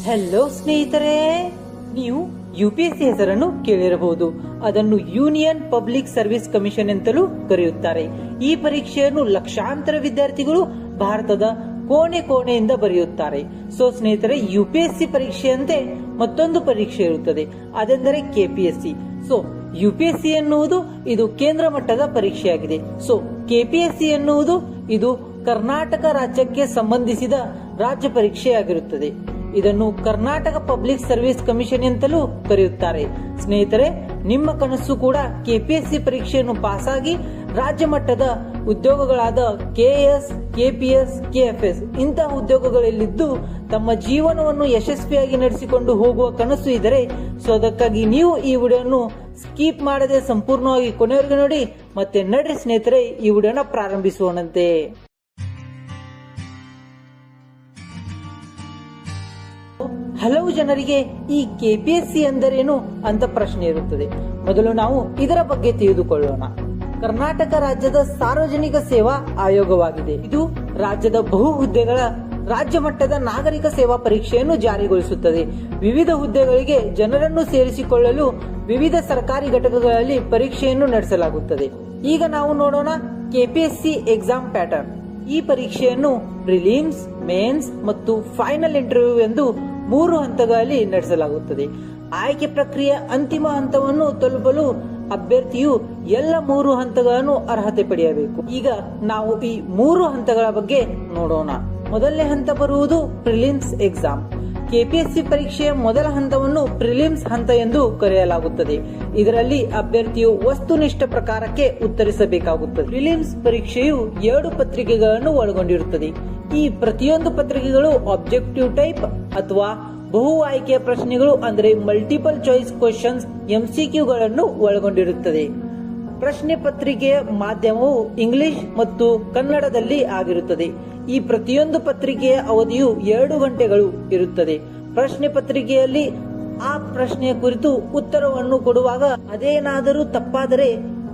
Hello ಸ್ನೇಹಿತರೆ, ನೀವು UPSC ಹೆಸರನ್ನು ಕೇಳಿರಬಹುದು. ಅದನ್ನು ಯೂನಿಯನ್ ಪಬ್ಲಿಕ್ ಸರ್ವಿಸ್ ಕಮಿಷನ್ ಅಂತಲೂ ಕರೆಯುತ್ತಾರೆ. ಈ ಪರೀಕ್ಷೆಯನ್ನು ಲಕ್ಷಾಂತರ ವಿದ್ಯಾರ್ಥಿಗಳು ಭಾರತದ ಕೋಣೆ ಕೋಣೆಯಿಂದ ಬರೆಯುತ್ತಾರೆ. ಸೊ ಸ್ನೇಹಿತರೆ, ಯುಪಿಎಸ್ಸಿ ಪರೀಕ್ಷೆಯಂತೆ ಮತ್ತೊಂದು ಪರೀಕ್ಷೆ ಇರುತ್ತದೆ, ಅದೆಂದರೆ ಕೆಪಿಎಸ್ಸಿ. ಸೊ ಯುಪಿಎಸ್ಸಿ ಎನ್ನುವುದು ಇದು ಕೇಂದ್ರ ಮಟ್ಟದ ಪರೀಕ್ಷೆಯಾಗಿದೆ. ಸೊ ಕೆಪಿಎಸ್ಸಿ ಎನ್ನುವುದು ಇದು ಕರ್ನಾಟಕ ರಾಜ್ಯಕ್ಕೆ ಸಂಬಂಧಿಸಿದ ರಾಜ್ಯ ಪರೀಕ್ಷೆಯಾಗಿರುತ್ತದೆ. ಇದನ್ನು ಕರ್ನಾಟಕ ಪಬ್ಲಿಕ್ ಸರ್ವಿಸ್ ಕಮಿಷನ್ ಅಂತಲೂ ಕರೆಯುತ್ತಾರೆ. ಸ್ನೇಹಿತರೆ, ನಿಮ್ಮ ಕನಸು ಕೂಡ ಕೆಪಿಎಸ್ಸಿ ಪರೀಕ್ಷೆಯನ್ನು ಪಾಸಾಗಿ ರಾಜ್ಯ ಮಟ್ಟದ ಉದ್ಯೋಗಗಳಾದ ಕೆಎಎಸ್, ಕೆಪಿಎಸ್, ಕೆಎಫ್ಎಸ್ ಇಂತಹ ಉದ್ಯೋಗಗಳಲ್ಲಿದ್ದು ತಮ್ಮ ಜೀವನವನ್ನು ಯಶಸ್ವಿಯಾಗಿ ನಡೆಸಿಕೊಂಡು ಹೋಗುವ ಕನಸು ಇದ್ದರೆ, ಸೊ ಅದಕ್ಕಾಗಿ ನೀವು ಈ ವಿಡಿಯೋವನ್ನು ಸ್ಕಿಪ್ ಮಾಡದೆ ಸಂಪೂರ್ಣವಾಗಿ ಕೊನೆಯವರೆಗೂ ನೋಡಿ. ಮತ್ತೆ ನಡ್ರಿ ಸ್ನೇಹಿತರೆ, ಈ ವಿಡಿಯೋನ ಪ್ರಾರಂಭಿಸೋಣಂತೆ. ಹಲವು ಜನರಿಗೆ ಈ ಕೆಪಿಎಸ್ಸಿ ಎಂದರೇನು ಅಂತ ಪ್ರಶ್ನೆ ಇರುತ್ತದೆ. ಮೊದಲು ನಾವು ಇದರ ಬಗ್ಗೆ ತಿಳಿದುಕೊಳ್ಳೋಣ. ಕರ್ನಾಟಕ ರಾಜ್ಯದ ಸಾರ್ವಜನಿಕ ಸೇವಾ ಆಯೋಗವಾಗಿದೆ. ಇದು ರಾಜ್ಯದ ಬಹು ಹುದ್ದೆಗಳ ರಾಜ್ಯ ಮಟ್ಟದ ನಾಗರಿಕ ಸೇವಾ ಪರೀಕ್ಷೆಯನ್ನು ಜಾರಿಗೊಳಿಸುತ್ತದೆ. ವಿವಿಧ ಹುದ್ದೆಗಳಿಗೆ ಜನರನ್ನು ಸೇರಿಸಿಕೊಳ್ಳಲು ವಿವಿಧ ಸರ್ಕಾರಿ ಘಟಕಗಳಲ್ಲಿ ಪರೀಕ್ಷೆಯನ್ನು ನಡೆಸಲಾಗುತ್ತದೆ. ಈಗ ನಾವು ನೋಡೋಣ ಕೆಪಿಎಸ್ಸಿ ಎಕ್ಸಾಮ್ ಪ್ಯಾಟರ್ನ್. ಈ ಪರೀಕ್ಷೆಯನ್ನು ಪ್ರಿಲಿಮ್ಸ್, ಮೇನ್ಸ್ ಮತ್ತು ಫೈನಲ್ ಇಂಟರ್ವ್ಯೂ ಎಂದು 3 ಹಂತಗಳಲ್ಲಿ ನಡೆಸಲಾಗುತ್ತದೆ. ಆಯ್ಕೆ ಪ್ರಕ್ರಿಯೆಯ ಅಂತಿಮ ಹಂತವನ್ನು ತಲುಪಲು ಅಭ್ಯರ್ಥಿಯು ಎಲ್ಲ 3 ಹಂತಗಳನ್ನು ಅರ್ಹತೆ ಪಡೆಯಬೇಕು. ಈಗ ನಾವು ಈ 3 ಹಂತಗಳ ಬಗ್ಗೆ ನೋಡೋಣ. ಮೊದಲನೇ ಹಂತ ಬರುವುದು ಪ್ರಿಲಿಮ್ಸ್ ಎಕ್ಸಾಮ್. ಕೆಪಿಎಸ್ಸಿ ಪರೀಕ್ಷೆಯ ಮೊದಲ ಹಂತವನ್ನು ಪ್ರಿಲಿಮ್ಸ್ ಹಂತ ಎಂದು ಕರೆಯಲಾಗುತ್ತದೆ. ಇದರಲ್ಲಿ ಅಭ್ಯರ್ಥಿಯು ವಸ್ತುನಿಷ್ಠ ಪ್ರಕಾರಕ್ಕೆ ಉತ್ತರಿಸಬೇಕಾಗುತ್ತದೆ. ಪ್ರಿಲಿಮ್ಸ್ ಪರೀಕ್ಷೆಯು 2 ಪತ್ರಿಕೆಗಳನ್ನು ಒಳಗೊಂಡಿರುತ್ತದೆ. ಈ ಪ್ರತಿಯೊಂದು ಪತ್ರಿಕೆಗಳು ಆಬ್ಜೆಕ್ಟಿವ್ ಟೈಪ್ ಅಥವಾ ಬಹು ಆಯ್ಕೆಯ ಪ್ರಶ್ನೆಗಳು ಅಂದರೆ ಮಲ್ಟಿಪಲ್ ಚಾಯ್ಸ್ ಕ್ವೆಶ್ಚನ್ಸ್ ಎಂಸಿಕ್ಯೂಗಳನ್ನು ಒಳಗೊಂಡಿರುತ್ತದೆ. ಪ್ರಶ್ನೆ ಪತ್ರಿಕೆಯ ಮಾಧ್ಯಮವು ಇಂಗ್ಲಿಷ್ ಮತ್ತು ಕನ್ನಡದಲ್ಲಿ ಆಗಿರುತ್ತದೆ. ಈ ಪ್ರತಿಯೊಂದು ಪತ್ರಿಕೆಯ ಅವಧಿಯು 2 ಗಂಟೆಗಳು ಇರುತ್ತದೆ. ಪ್ರಶ್ನೆ ಪತ್ರಿಕೆಯಲ್ಲಿ ಆ ಪ್ರಶ್ನೆಯ ಕುರಿತು ಉತ್ತರವನ್ನು ಕೊಡುವಾಗ ಅದೇನಾದರೂ ತಪ್ಪಾದರೆ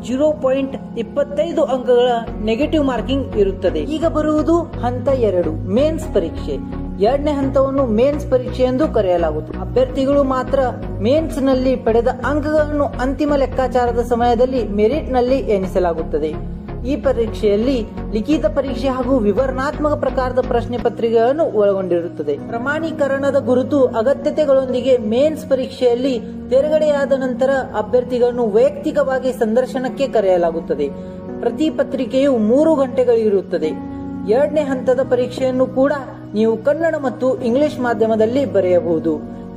0.25 ಅಂಕಗಳ ನೆಗೆಟಿವ್ ಮಾರ್ಕಿಂಗ್ ಇರುತ್ತದೆ. ಈಗ ಬರುವುದು ಹಂತ 2, ಮೇನ್ಸ್ ಪರೀಕ್ಷೆ. 2ನೇ ಹಂತವನ್ನು ಮೇನ್ಸ್ ಪರೀಕ್ಷೆ ಎಂದು ಕರೆಯಲಾಗುತ್ತದೆ. ಅಭ್ಯರ್ಥಿಗಳು ಮಾತ್ರ ಮೇನ್ಸ್ ನಲ್ಲಿ ಪಡೆದ ಅಂಕಗಳನ್ನು ಅಂತಿಮ ಲೆಕ್ಕಾಚಾರದ ಸಮಯದಲ್ಲಿ ಮೆರಿಟ್ ನಲ್ಲಿ ಎಣಿಸಲಾಗುತ್ತದೆ. ಈ ಪರೀಕ್ಷೆಯಲ್ಲಿ ಲಿಖಿತ ಪರೀಕ್ಷೆ ಹಾಗೂ ವಿವರಣಾತ್ಮಕ ಪ್ರಕಾರದ ಪ್ರಶ್ನೆ ಪತ್ರಿಕೆಗಳನ್ನು ಒಳಗೊಂಡಿರುತ್ತದೆ. ಪ್ರಮಾಣೀಕರಣದ ಗುರುತು ಅಗತ್ಯತೆಗಳೊಂದಿಗೆ ಮೇನ್ಸ್ ಪರೀಕ್ಷೆಯಲ್ಲಿ ತೆರಗಡೆಯಾದ ನಂತರ ಅಭ್ಯರ್ಥಿಗಳನ್ನು ವೈಯಕ್ತಿಕವಾಗಿ ಸಂದರ್ಶನಕ್ಕೆ ಕರೆಯಲಾಗುತ್ತದೆ. ಪ್ರತಿ ಪತ್ರಿಕೆಯು 3 ಗಂಟೆಗಳಿರುತ್ತದೆ. 2ನೇ ಹಂತದ ಪರೀಕ್ಷೆಯನ್ನು ಕೂಡ ನೀವು ಕನ್ನಡ ಮತ್ತು ಇಂಗ್ಲಿಷ್ ಮಾಧ್ಯಮದಲ್ಲಿ ಬರೆಯಬಹುದು.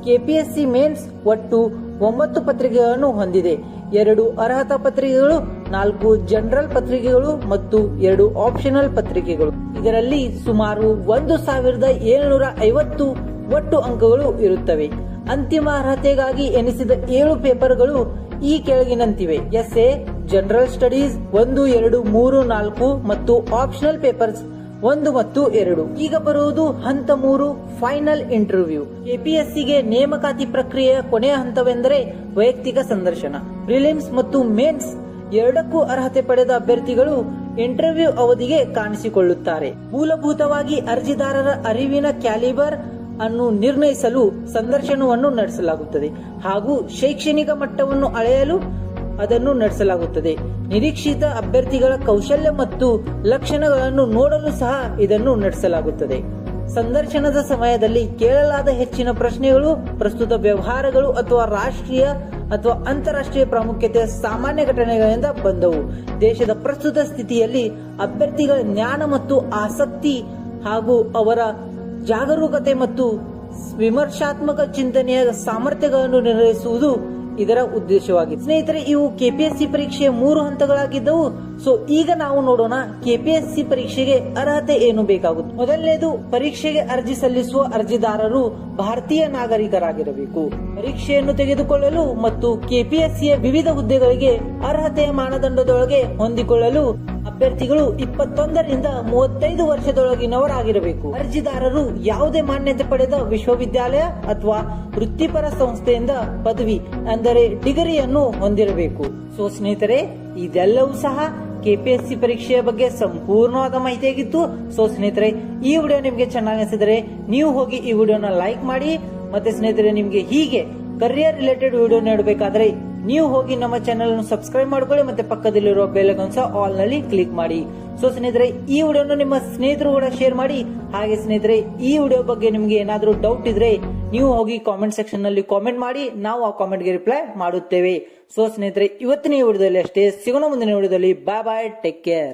ಕೆಪಿಎಸ್ಸಿ ಮೇನ್ಸ್ ಒಟ್ಟು 9 ಪತ್ರಿಕೆಗಳನ್ನು ಹೊಂದಿದೆ. 2 ಅರ್ಹತಾ ಪತ್ರಿಕೆಗಳು, 4 ಜನರಲ್ ಪತ್ರಿಕೆಗಳು ಮತ್ತು 2 ಆಪ್ಷನಲ್ ಪತ್ರಿಕೆಗಳು. ಇದರಲ್ಲಿ ಸುಮಾರು 1750 ಒಟ್ಟು ಅಂಕಗಳು ಇರುತ್ತವೆ. ಅಂತಿಮ ಅರ್ಹತೆಗಾಗಿ ಎನಿಸಿದ 7 ಪೇಪರ್ಗಳು ಈ ಕೆಳಗಿನಂತಿವೆ: ಎಸ್ಎ, ಜನರಲ್ ಸ್ಟಡೀಸ್ 1, 2, 3, 4 ಮತ್ತು ಆಪ್ಷನಲ್ ಪೇಪರ್ಸ್ 1 ಮತ್ತು 2. ಈಗ ಬರುವುದು ಹಂತ 3, ಫೈನಲ್ ಇಂಟರ್ವ್ಯೂ. ಕೆಪಿಎಸ್ಸಿಗೆ ನೇಮಕಾತಿ ಪ್ರಕ್ರಿಯೆಯ ಕೊನೆಯ ಹಂತವೆಂದರೆ ವೈಯಕ್ತಿಕ ಸಂದರ್ಶನ. ಪ್ರಿಲಿಮ್ಸ್ ಮತ್ತು ಮೇನ್ಸ್ ಎರಡಕ್ಕೂ ಅರ್ಹತೆ ಪಡೆದ ಅಭ್ಯರ್ಥಿಗಳು ಇಂಟರ್ವ್ಯೂ ಅವಧಿಗೆ ಕಾಣಿಸಿಕೊಳ್ಳುತ್ತಾರೆ. ಮೂಲಭೂತವಾಗಿ ಅರ್ಜಿದಾರರ ಅರಿವಿನ ಕ್ಯಾಲಿಬರ್ ಅನ್ನು ನಿರ್ಣಯಿಸಲು ಸಂದರ್ಶನವನ್ನು ನಡೆಸಲಾಗುತ್ತದೆ ಹಾಗೂ ಶೈಕ್ಷಣಿಕ ಮಟ್ಟವನ್ನು ಅಳೆಯಲು ಅದನ್ನು ನಡೆಸಲಾಗುತ್ತದೆ. ನಿರೀಕ್ಷಿತ ಅಭ್ಯರ್ಥಿಗಳ ಕೌಶಲ್ಯ ಮತ್ತು ಲಕ್ಷಣಗಳನ್ನು ನೋಡಲು ಸಹ ಇದನ್ನು ನಡೆಸಲಾಗುತ್ತದೆ. ಸಂದರ್ಶನದ ಸಮಯದಲ್ಲಿ ಕೇಳಲಾದ ಹೆಚ್ಚಿನ ಪ್ರಶ್ನೆಗಳು ಪ್ರಸ್ತುತ ವ್ಯವಹಾರಗಳು ಅಥವಾ ರಾಷ್ಟ್ರೀಯ ಅಥವಾ ಅಂತಾರಾಷ್ಟ್ರೀಯ ಪ್ರಾಮುಖ್ಯತೆಯ ಸಾಮಾನ್ಯ ಘಟನೆಗಳಿಂದ ಬಂದವು. ದೇಶದ ಪ್ರಸ್ತುತ ಸ್ಥಿತಿಯಲ್ಲಿ ಅಭ್ಯರ್ಥಿಗಳ ಜ್ಞಾನ ಮತ್ತು ಆಸಕ್ತಿ ಹಾಗೂ ಅವರ ಜಾಗರೂಕತೆ ಮತ್ತು ವಿಮರ್ಶಾತ್ಮಕ ಚಿಂತನೆಯ ಸಾಮರ್ಥ್ಯಗಳನ್ನು ನಿರ್ಣಯಿಸುವುದು ಇದರ ಉದ್ದೇಶವಾಗಿದೆ. ಸ್ನೇಹಿತರೆ, ಇವು ಕೆಪಿಎಸ್ಸಿ ಪರೀಕ್ಷೆಯ 3 ಹಂತಗಳಾಗಿದ್ದವು. ಸೊ ಈಗ ನಾವು ನೋಡೋಣ ಕೆಪಿಎಸ್ಸಿ ಪರೀಕ್ಷೆಗೆ ಅರ್ಹತೆ ಏನು ಬೇಕಾಗುತ್ತೆ. ಮೊದಲನೇದು, ಪರೀಕ್ಷೆಗೆ ಅರ್ಜಿ ಸಲ್ಲಿಸುವ ಅರ್ಜಿದಾರರು ಭಾರತೀಯ ನಾಗರಿಕರಾಗಿರಬೇಕು. ಪರೀಕ್ಷೆಯನ್ನು ತೆಗೆದುಕೊಳ್ಳಲು ಮತ್ತು ಕೆಪಿಎಸ್ಸಿಯ ವಿವಿಧ ಹುದ್ದೆಗಳಿಗೆ ಅರ್ಹತೆಯ ಮಾನದಂಡದೊಳಗೆ ಹೊಂದಿಕೊಳ್ಳಲು ಅಭ್ಯರ್ಥಿಗಳು 21 ರಿಂದ 35 ವರ್ಷದೊಳಗಿನವರಾಗಿರಬೇಕು. ಅರ್ಜಿದಾರರು ಯಾವುದೇ ಮಾನ್ಯತೆ ಪಡೆದ ವಿಶ್ವವಿದ್ಯಾಲಯ ಅಥವಾ ವೃತ್ತಿಪರ ಸಂಸ್ಥೆಯಿಂದ ಪದವಿ ಅಂದರೆ ಡಿಗ್ರಿಯನ್ನು ಹೊಂದಿರಬೇಕು. ಸೊ ಸ್ನೇಹಿತರೆ, ಇದೆಲ್ಲವೂ ಸಹ ಕೆಪಿಎಸ್ಸಿ ಪರೀಕ್ಷೆಯ ಬಗ್ಗೆ ಸಂಪೂರ್ಣವಾದ ಮಾಹಿತಿಯಾಗಿತ್ತು. ಸೊ ಸ್ನೇಹಿತರೆ, ಈ ವಿಡಿಯೋ ನಿಮಗೆ ಚೆನ್ನಾಗಿ ಅನಿಸಿದರೆ ನೀವು ಹೋಗಿ ಈ ವಿಡಿಯೋನ ಲೈಕ್ ಮಾಡಿ ಮತ್ತೆ ಸ್ನೇಹಿತರೆ ನಿಮ್ಗೆ ಹೀಗೆ ಕರಿಯರ್ ರಿಲೇಟೆಡ್ ವಿಡಿಯೋ ನೋಡಬೇಕಾದ್ರೆ ನೀವು ಹೋಗಿ ನಮ್ಮ ಚಾನೆಲ್ ಅನ್ನು ಸಬ್ಸ್ಕ್ರೈಬ್ ಮಾಡ್ಕೊಳ್ಳಿ ಮತ್ತೆ ಪಕ್ಕದಲ್ಲಿರುವ ಬೆಲ್ ಐಕಾನ್ ಸಹ ಆಲ್ ನಲ್ಲಿ ಕ್ಲಿಕ್ ಮಾಡಿ. ಸೊ ಸ್ನೇಹಿತರೆ ಈ ವಿಡಿಯೋನ ನಿಮ್ಮ ಸ್ನೇಹಿತರು ಕೂಡ ಶೇರ್ ಮಾಡಿ. ಹಾಗೆ ಸ್ನೇಹಿತರೆ ಈ ವಿಡಿಯೋ ಬಗ್ಗೆ ನಿಮ್ಗೆ ಏನಾದ್ರೂ ಡೌಟ್ ಇದ್ರೆ ನೀವು ಹೋಗಿ ಕಾಮೆಂಟ್ ಸೆಕ್ಷನ್ ನಲ್ಲಿ ಕಾಮೆಂಟ್ ಮಾಡಿ, ನಾವು ಆ ಕಾಮೆಂಟ್ ಗೆ ರಿಪ್ಲೈ ಮಾಡುತ್ತೇವೆ. ಸೊ ಸ್ನೇಹಿತರೆ ಇವತ್ತಿನ ಈ ವಿಡಿಯೋದಲ್ಲಿ ಅಷ್ಟೇ, ಸಿಗೋಣ ಮುಂದಿನ ವಿಡಿಯೋದಲ್ಲಿ. ಬಾಯ್ ಬಾಯ್, ಟೇಕ್ ಕೇರ್.